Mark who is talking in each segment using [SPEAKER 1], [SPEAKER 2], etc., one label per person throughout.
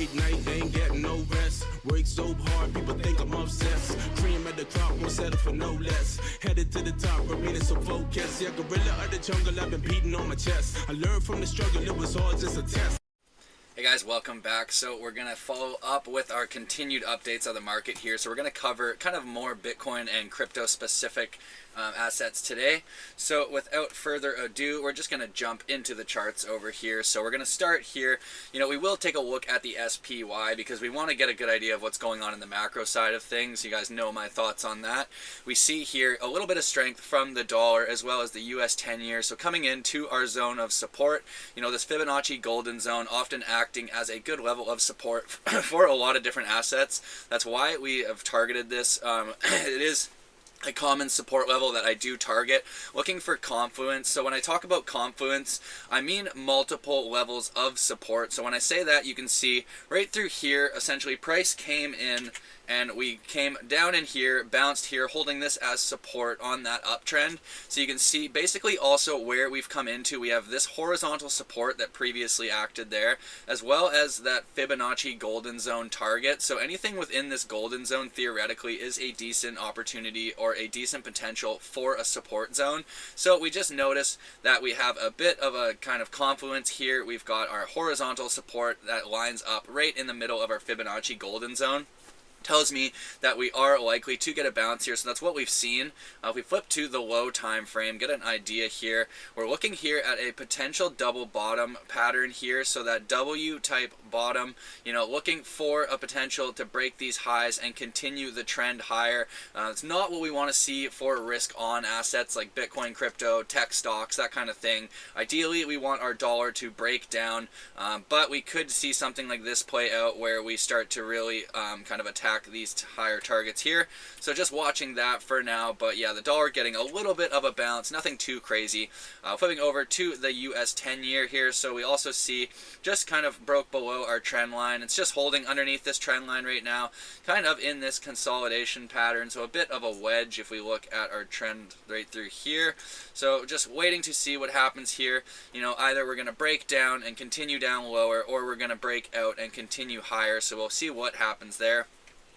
[SPEAKER 1] late night, they ain't getting no rest. Work so hard, people think I'm obsessed. Cream at the crop, won't settle for no less. Headed to the top, remaining so focused. Yeah, gorilla of the jungle, I've been beating on my chest. I learned from the struggle, it was all just a test.
[SPEAKER 2] Hey guys, welcome back. So we're going to follow up with our continued updates of the market here. So we're going to cover kind of more Bitcoin and crypto specific assets today. So without further ado, we're just going to jump into the charts over here. So we're going to start here. You know, we will take a look at the SPY because we want to get a good idea of what's going on in the macro side of things. You guys know my thoughts on that. We see here a little bit of strength from the dollar as well as the US 10-year. So coming into our zone of support, you know, this Fibonacci golden zone often acting as a good level of support for a lot of different assets. That's why we have targeted this. It is a common support level that I do target, looking for confluence. So when I talk about confluence, I mean multiple levels of support. So when I say that, you can see right through here, essentially price came in and we came down in here, bounced here, holding this as support on that uptrend. So you can see basically also where we've come into. We have this horizontal support that previously acted there, as well as that Fibonacci golden zone target. So anything within this golden zone theoretically is a decent opportunity or a decent potential for a support zone. So we just notice that we have a bit of a kind of confluence here. We've got our horizontal support that lines up right in the middle of our Fibonacci golden zone. Tells me that we are likely to get a bounce here, so that's what we've seen. If we flip to the low time frame, get an idea here. We're looking here at a potential double bottom pattern here, so that W type bottom, you know, looking for a potential to break these highs and continue the trend higher. It's not what we want to see for risk on assets like Bitcoin, crypto, tech stocks, that kind of thing. Ideally, we want our dollar to break down, but we could see something like this play out where we start to really kind of attack these higher targets here. So just watching that for now. But yeah, the dollar getting a little bit of a bounce, nothing too crazy. Flipping over to the US 10-year here. So we also see just kind of broke below our trend line. It's just holding underneath this trend line right now, kind of in this consolidation pattern. So a bit of a wedge if we look at our trend right through here. So just waiting to see what happens here. You know, either we're going to break down and continue down lower, or we're going to break out and continue higher. So we'll see what happens there.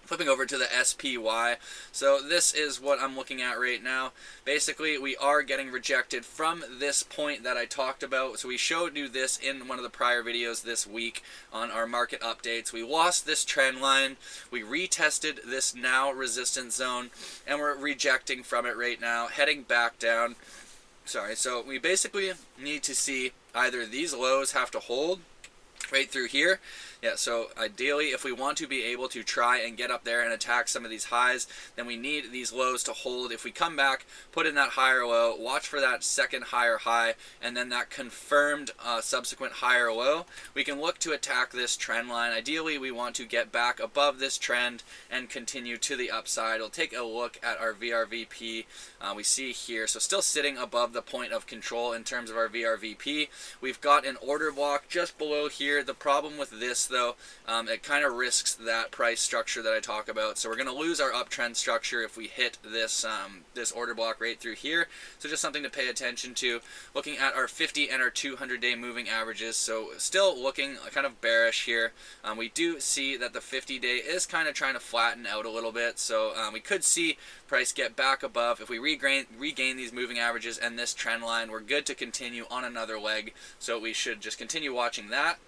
[SPEAKER 2] Flipping over to the SPY, so this is what I'm looking at right now. Basically, we are getting rejected from this point that I talked about. So we showed you this in one of the prior videos this week on our market updates. We lost this trend line. We retested this now resistance zone, and we're rejecting from it right now, heading back down. Sorry, so we basically need to see either these lows have to hold right through here. Yeah, so ideally, if we want to be able to try and get up there and attack some of these highs, then we need these lows to hold. If we come back, put in that higher low, watch for that second higher high, and then that confirmed subsequent higher low, we can look to attack this trend line. Ideally, we want to get back above this trend and continue to the upside. We'll take a look at our VRVP. We see here, so still sitting above the point of control in terms of our VRVP. We've got an order block just below here. The problem with this, though, it kind of risks that price structure that I talk about. So we're going to lose our uptrend structure if we hit this this order block right through here. So just something to pay attention to. Looking at our 50 and our 200-day moving averages, so still looking kind of bearish here. We do see that the 50-day is kind of trying to flatten out a little bit. So we could see price get back above. If we regain these moving averages and this trend line, we're good to continue on another leg. So we should just continue watching that.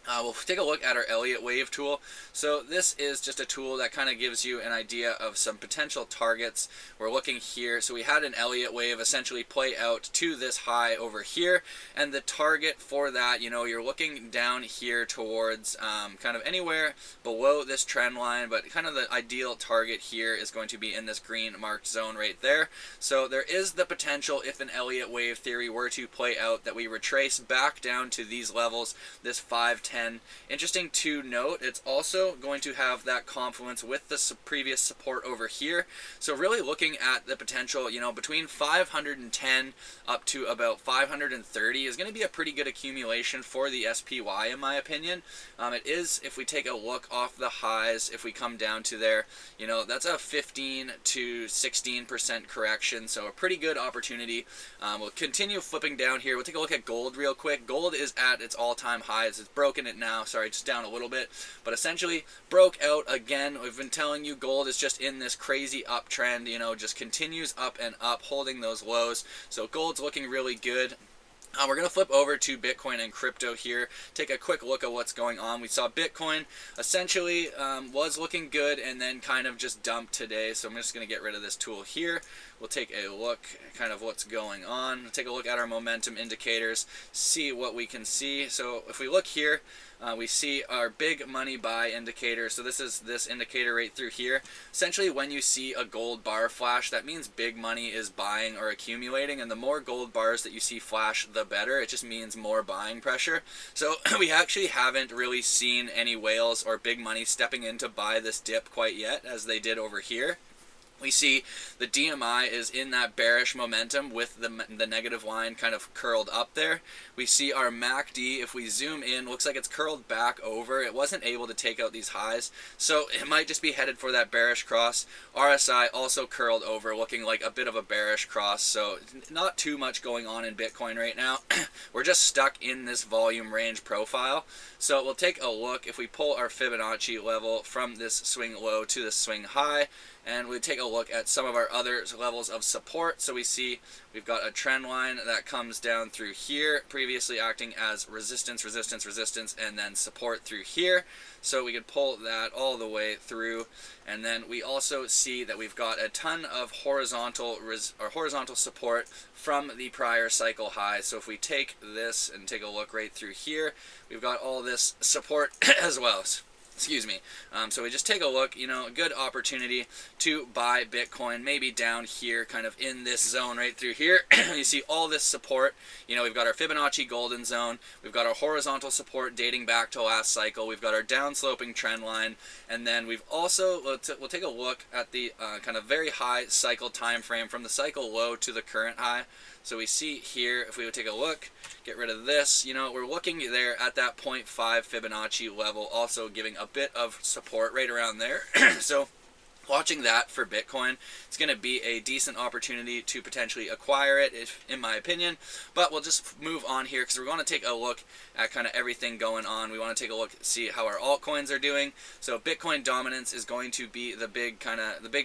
[SPEAKER 2] We'll take a look at our Elliott wave tool. So this is just a tool that kind of gives you an idea of some potential targets. We're looking here. So we had an Elliott wave essentially play out to this high over here, and the target for that, you know, you're looking down here towards kind of anywhere below this trend line, but kind of the ideal target here is going to be in this green marked zone right there. So there is the potential, if an Elliott wave theory were to play out, that we retrace back down to these levels, this 510. Interesting to note, it's also going to have that confluence with the previous support over here. So really looking at the potential, you know, between 510 up to about 530 is going to be a pretty good accumulation for the SPY, in my opinion. It is, if we take a look off the highs, if we come down to there, you know, that's a 15 to 16% correction, so a pretty good opportunity. We'll continue flipping down here. We'll take a look at gold real quick. Gold is at its all-time highs. It's broken looking at now, sorry, just down a little bit, but essentially broke out again. We've been telling you gold is just in this crazy uptrend, you know, just continues up and up, holding those lows. So gold's looking really good. We're going to flip over to Bitcoin and crypto here, take a quick look at what's going on. We saw Bitcoin essentially was looking good and then kind of just dumped today. So I'm just going to get rid of this tool here. We'll take a look kind of what's going on. We'll take a look at our momentum indicators, see what we can see. So if we look here, we see our big money buy indicator. So this is this indicator right through here. Essentially, when you see a gold bar flash, that means big money is buying or accumulating, and the more gold bars that you see flash, the better. It just means more buying pressure. So we actually haven't really seen any whales or big money stepping in to buy this dip quite yet, as they did over here. We see the DMI is in that bearish momentum with the negative line kind of curled up there. We see our MACD, if we zoom in, looks like it's curled back over. It wasn't able to take out these highs, so it might just be headed for that bearish cross. RSI also curled over, looking like a bit of a bearish cross, so not too much going on in Bitcoin right now. We're just stuck in this volume range profile. So we'll take a look. If we pull our Fibonacci level from this swing low to this swing high, and we take a look at some of our other levels of support. So we see we've got a trend line that comes down through here, previously acting as resistance, resistance, resistance, and then support through here. So we could pull that all the way through. And then we also see that we've got a ton of horizontal support from the prior cycle high. So if we take this and take a look right through here, we've got all this support as well. Excuse me. So we just take a look, you know, a good opportunity to buy Bitcoin, maybe down here, kind of in this zone right through here. You see all this support. You know, we've got our Fibonacci golden zone. We've got our horizontal support dating back to last cycle. We've got our downsloping trend line. And then we've also, we'll take a look at the kind of very high cycle time frame from the cycle low to the current high. So we see here, if we would take a look, get rid of this, you know, we're looking there at that 0.5 Fibonacci level, also giving a bit of support right around there. So watching that for Bitcoin, it's going to be a decent opportunity to potentially acquire it, in my opinion. But we'll just move on here because we're going to take a look at kind of everything going on. We want to take a look, see how our altcoins are doing. So Bitcoin dominance is going to be the big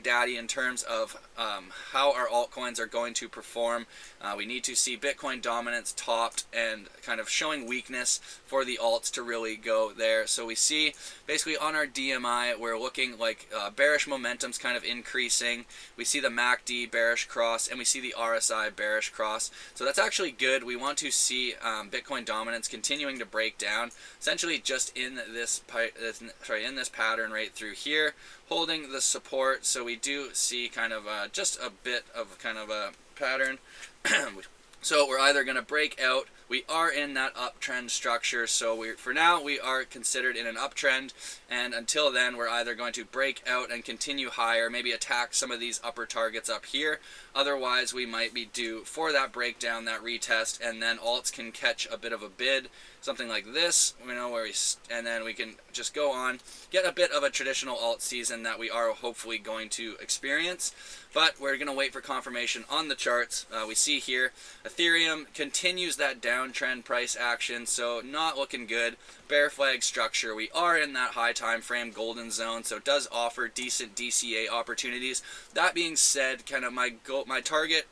[SPEAKER 2] daddy in terms of how our altcoins are going to perform. We need to see Bitcoin dominance topped and kind of showing weakness for the alts to really go there. So we see basically on our DMI, we're looking like bearish momentum's kind of increasing. We see the MACD bearish cross, and we see the RSI bearish cross. So that's actually good. We want to see Bitcoin dominance continuing to break down, essentially just in this pattern right through here, holding the support. So we do see kind of just a bit of kind of a pattern. So we're either going to break out. We are in that uptrend structure, so for now we are considered in an uptrend, and until then we're either going to break out and continue higher, maybe attack some of these upper targets up here. Otherwise we might be due for that breakdown, that retest, and then alts can catch a bit of a bid, something like this, you know, and then we can just go on, get a bit of a traditional alt season that we are hopefully going to experience. But we're going to wait for confirmation on the charts. We see here Ethereum continues that downtrend price action, so not looking good. Bear flag structure. We are in that high time frame golden zone, so it does offer decent DCA opportunities. That being said, kind of my target,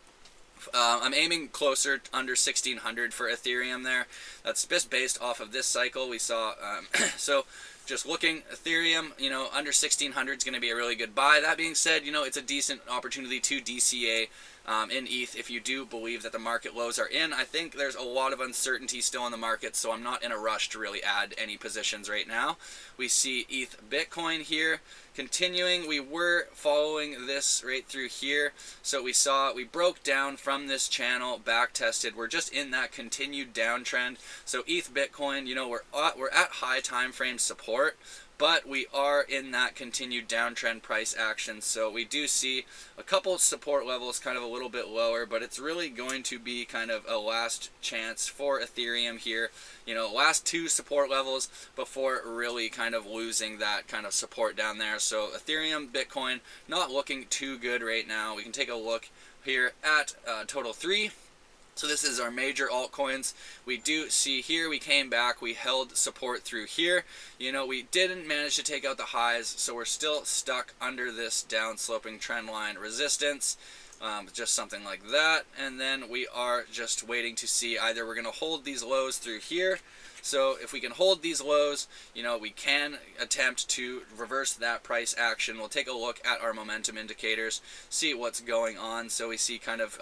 [SPEAKER 2] I'm aiming closer under 1600 for Ethereum there. That's just based off of this cycle we saw. So just looking, Ethereum, you know, under 1600 is going to be a really good buy. That being said, you know, it's a decent opportunity to DCA in ETH if you do believe that the market lows are in. I think there's a lot of uncertainty still in the market, so I'm not in a rush to really add any positions right now. We see ETH Bitcoin here continuing. We were following this right through here, so we broke down from this channel, back tested. We're just in that continued downtrend. So ETH Bitcoin, you know, we're at high time frame support, but we are in that continued downtrend price action. So we do see a couple support levels kind of a little bit lower, but it's really going to be kind of a last chance for Ethereum here. You know, last two support levels before really kind of losing that kind of support down there. So Ethereum, Bitcoin, not looking too good right now. We can take a look here at total 3. So this is our major altcoins. We do see here we came back, we held support through here. We didn't manage to take out the highs, so we're still stuck under this down sloping trend line resistance. Just something like that, and then we are just waiting to see either we're going to hold these lows through here. So if we can hold these lows, we can attempt to reverse that price action. We'll take a look at our momentum indicators, see what's going on. So we see kind of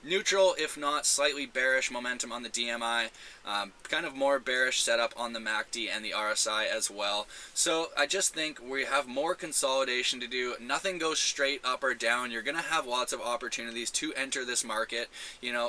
[SPEAKER 2] neutral, if not slightly bearish momentum on the DMI, kind of more bearish setup on the MACD and the RSI as well. So I just think we have more consolidation to do. Nothing goes straight up or down. You're going to have lots of opportunities to enter this market.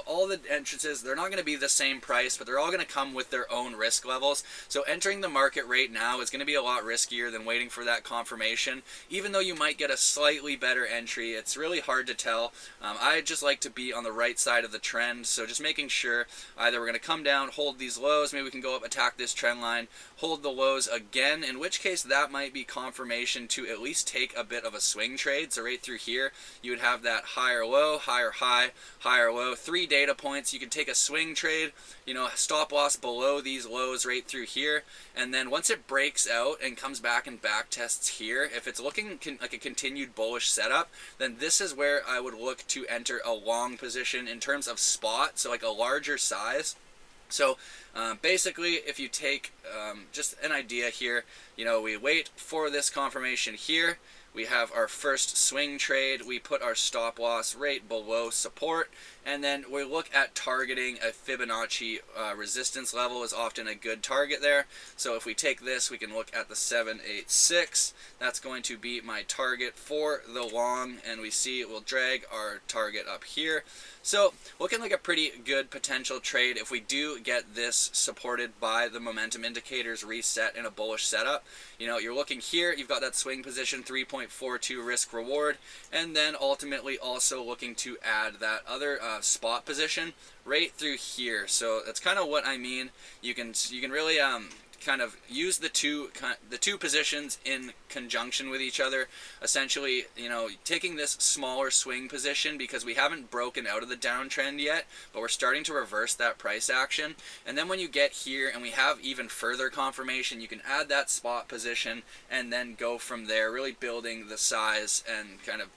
[SPEAKER 2] All the entrances, they're not going to be the same price, but they're all going to come with their own risk levels. So entering the market right now is going to be a lot riskier than waiting for that confirmation. Even though you might get a slightly better entry, it's really hard to tell. I just like to be on the right side of the trend, so just making sure either we're going to come down, hold these lows, maybe we can go up, attack this trend line, hold the lows again, in which case that might be confirmation to at least take a bit of a swing trade. So right through here you would have that higher low, higher high, higher low, 3 data points. You can take a swing trade, stop loss below these lows right through here, and then once it breaks out and comes back and back tests here, if it's looking like a continued bullish setup, then this is where I would look to enter a long position in terms of spot, so like a larger size. So basically, if you take just an idea here, we wait for this confirmation here. We have our first swing trade. We put our stop loss right below support, and then we look at targeting a Fibonacci resistance level is often a good target there. So if we take this, we can look at the 786. That's going to be my target for the long, and we see it will drag our target up here. So looking like a pretty good potential trade if we do get this supported by the momentum indicators reset in a bullish setup. You're looking here, you've got that swing position, 3.42 risk reward, and then ultimately also looking to add that other spot position right through here. So that's kind of what I mean. You can really kind of use the two positions in conjunction with each other. Essentially, taking this smaller swing position because we haven't broken out of the downtrend yet, but we're starting to reverse that price action. And then when you get here and we have even further confirmation, you can add that spot position and then go from there, really building the size and kind of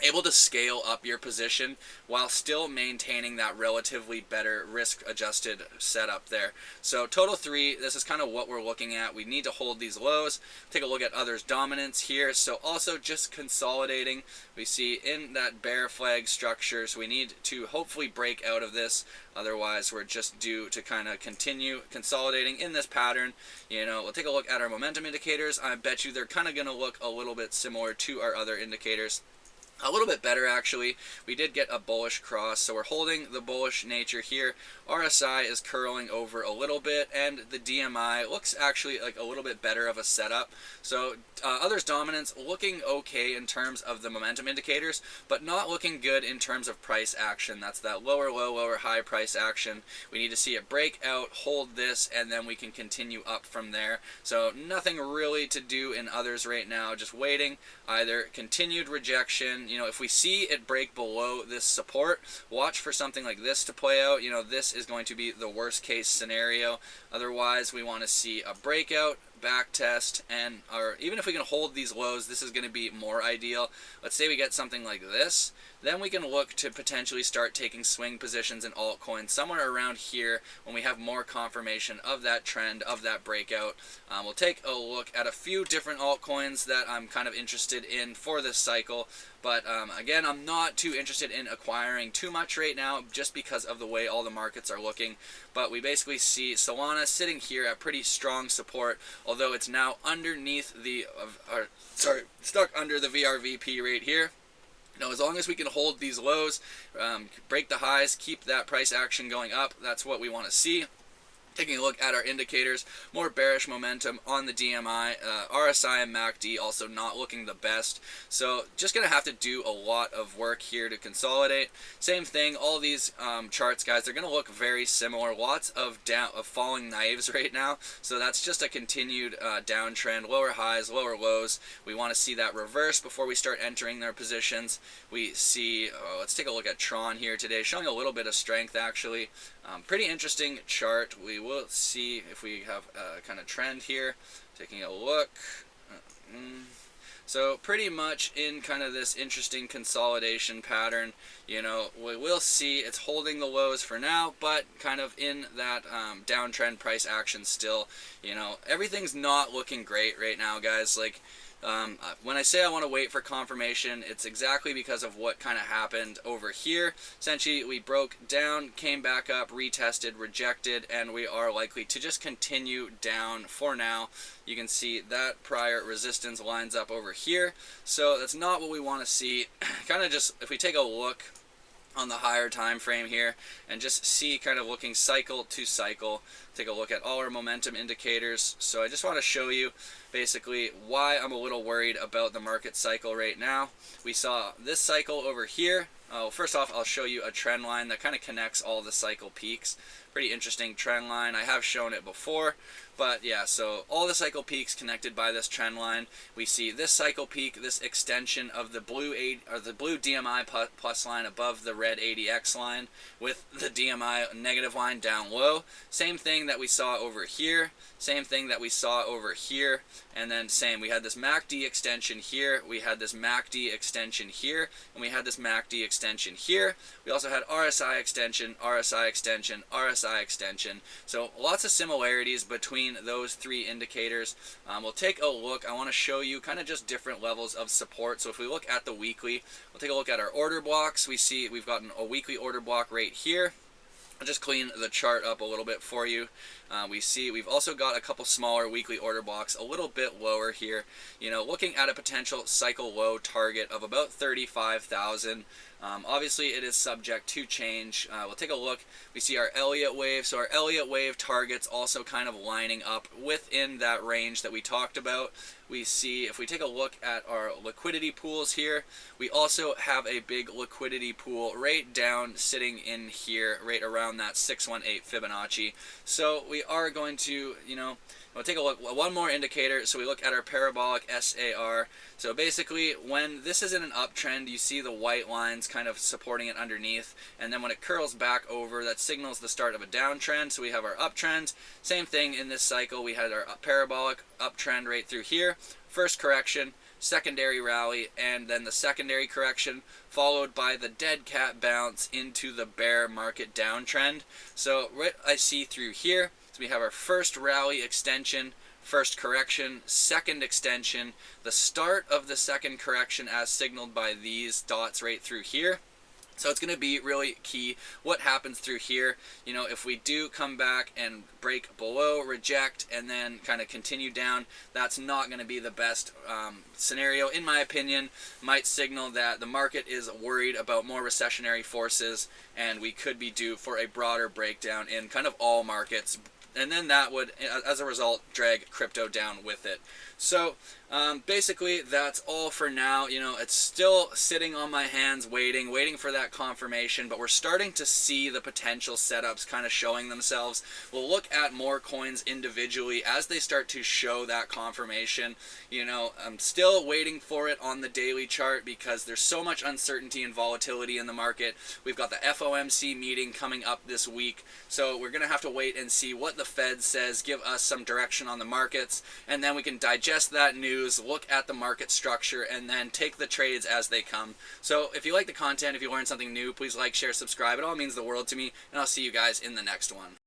[SPEAKER 2] able to scale up your position while still maintaining that relatively better risk-adjusted setup there. So total 3, this is kind of what we're looking at. We need to hold these lows. Take a look at others' dominance here. So also just consolidating. We see in that bear flag structure, so we need to hopefully break out of this. Otherwise, we're just due to kind of continue consolidating in this pattern. We'll take a look at our momentum indicators. I bet you they're kind of going to look a little bit similar to our other indicators. A little bit better actually. We did get a bullish cross, so we're holding the bullish nature here. RSI is curling over a little bit, and the DMI looks actually like a little bit better of a setup. So others dominance looking okay in terms of the momentum indicators, but not looking good in terms of price action. That's that lower low, lower high price action. We need to see it break out, hold this, and then we can continue up from there. So nothing really to do in others right now, just waiting. Either continued rejection, if we see it break below this support, watch for something like this to play out. This is going to be the worst case scenario. Otherwise, we want to see a breakout, back test, or even if we can hold these lows, this is going to be more ideal. Let's say we get something like this, then we can look to potentially start taking swing positions in altcoins somewhere around here when we have more confirmation of that trend, of that breakout. We'll take a look at a few different altcoins that I'm kind of interested in for this cycle. But again, I'm not too interested in acquiring too much right now just because of the way all the markets are looking. But we basically see Solana sitting here at pretty strong support, although it's now underneath the, stuck under the VRVP right here. As long as we can hold these lows, break the highs, keep that price action going up, that's what we want to see. Taking a look at our indicators, more bearish momentum on the DMI, RSI and MACD also not looking the best. So just going to have to do a lot of work here to consolidate. Same thing, all these charts, guys, they're going to look very similar. Lots of falling knives right now. So that's just a continued downtrend, lower highs, lower lows. We want to see that reverse before we start entering their positions. We see, let's take a look at Tron here today, showing a little bit of strength actually. Pretty interesting chart. We will see if we have a kind of trend here. Taking a look. So pretty much in kind of this interesting consolidation pattern, you know, we will see it's holding the lows for now, but kind of in that downtrend price action still. You know, everything's not looking great right now, guys. Like, when I say I want to wait for confirmation, it's exactly because of what kind of happened over here. Essentially, we broke down, came back up, retested, rejected, and we are likely to just continue down for now. You can see that prior resistance lines up over here, so that's not what we want to see. Kind of just, if we take a look on the higher time frame here and just see kind of looking cycle to cycle, take a look at all our momentum indicators. So I just want to show you basically why I'm a little worried about the market cycle right now. We saw this cycle over here. First off, I'll show you a trend line that kind of connects all the cycle peaks. Pretty interesting trend line. I have shown it before, but yeah, so all the cycle peaks connected by this trend line. We see this cycle peak, this extension of the blue DMI plus line above the red ADX line with the DMI negative line down low. Same thing that we saw over here, same thing that we saw over here, and then same, we had this MACD extension here, we had this MACD extension here, and we had this MACD extension here. We also had RSI extension, RSI extension, RSI extension. So lots of similarities between those three indicators. We'll take a look. I want to show you kind of just different levels of support. So if we look at the weekly, we'll take a look at our order blocks. We see we've gotten a weekly order block right here. I'll just clean the chart up a little bit for you. We see we've also got a couple smaller weekly order blocks a little bit lower here. You know, looking at a potential cycle low target of about 35,000. Obviously, it is subject to change. We'll take a look. We see our Elliott wave. So our Elliott wave targets also kind of lining up within that range that we talked about. We see, if we take a look at our liquidity pools here, we also have a big liquidity pool right down sitting in here, right around that 618 Fibonacci. So we are going to, you know, we'll take a look, one more indicator. So we look at our parabolic SAR. So basically, when this is in an uptrend, you see the white lines kind of supporting it underneath, and then when it curls back over, that signals the start of a downtrend. So we have our uptrend. Same thing in this cycle, we had our parabolic uptrend right through here. First correction, secondary rally, and then the secondary correction followed by the dead cat bounce into the bear market downtrend. So what I see through here, so we have our first rally extension, first correction, second extension, the start of the second correction as signaled by these dots right through here. So it's going to be really key what happens through here. You know, if we do come back and break below, reject, and then kind of continue down, that's not going to be the best scenario, in my opinion. Might signal that the market is worried about more recessionary forces, and we could be due for a broader breakdown in kind of all markets. And then that would, as a result, drag crypto down with it. So basically, that's all for now. You know, it's still sitting on my hands waiting for that confirmation, but we're starting to see the potential setups kind of showing themselves. We'll look at more coins individually as they start to show that confirmation. You know, I'm still waiting for it on the daily chart because there's so much uncertainty and volatility in the market. We've got the FOMC meeting coming up this week, so we're going to have to wait and see what the Fed says, give us some direction on the markets, and then we can digest that news, look at the market structure, and then take the trades as they come. So if you like the content, if you learned something new, please like, share, subscribe. It all means the world to me, and I'll see you guys in the next one.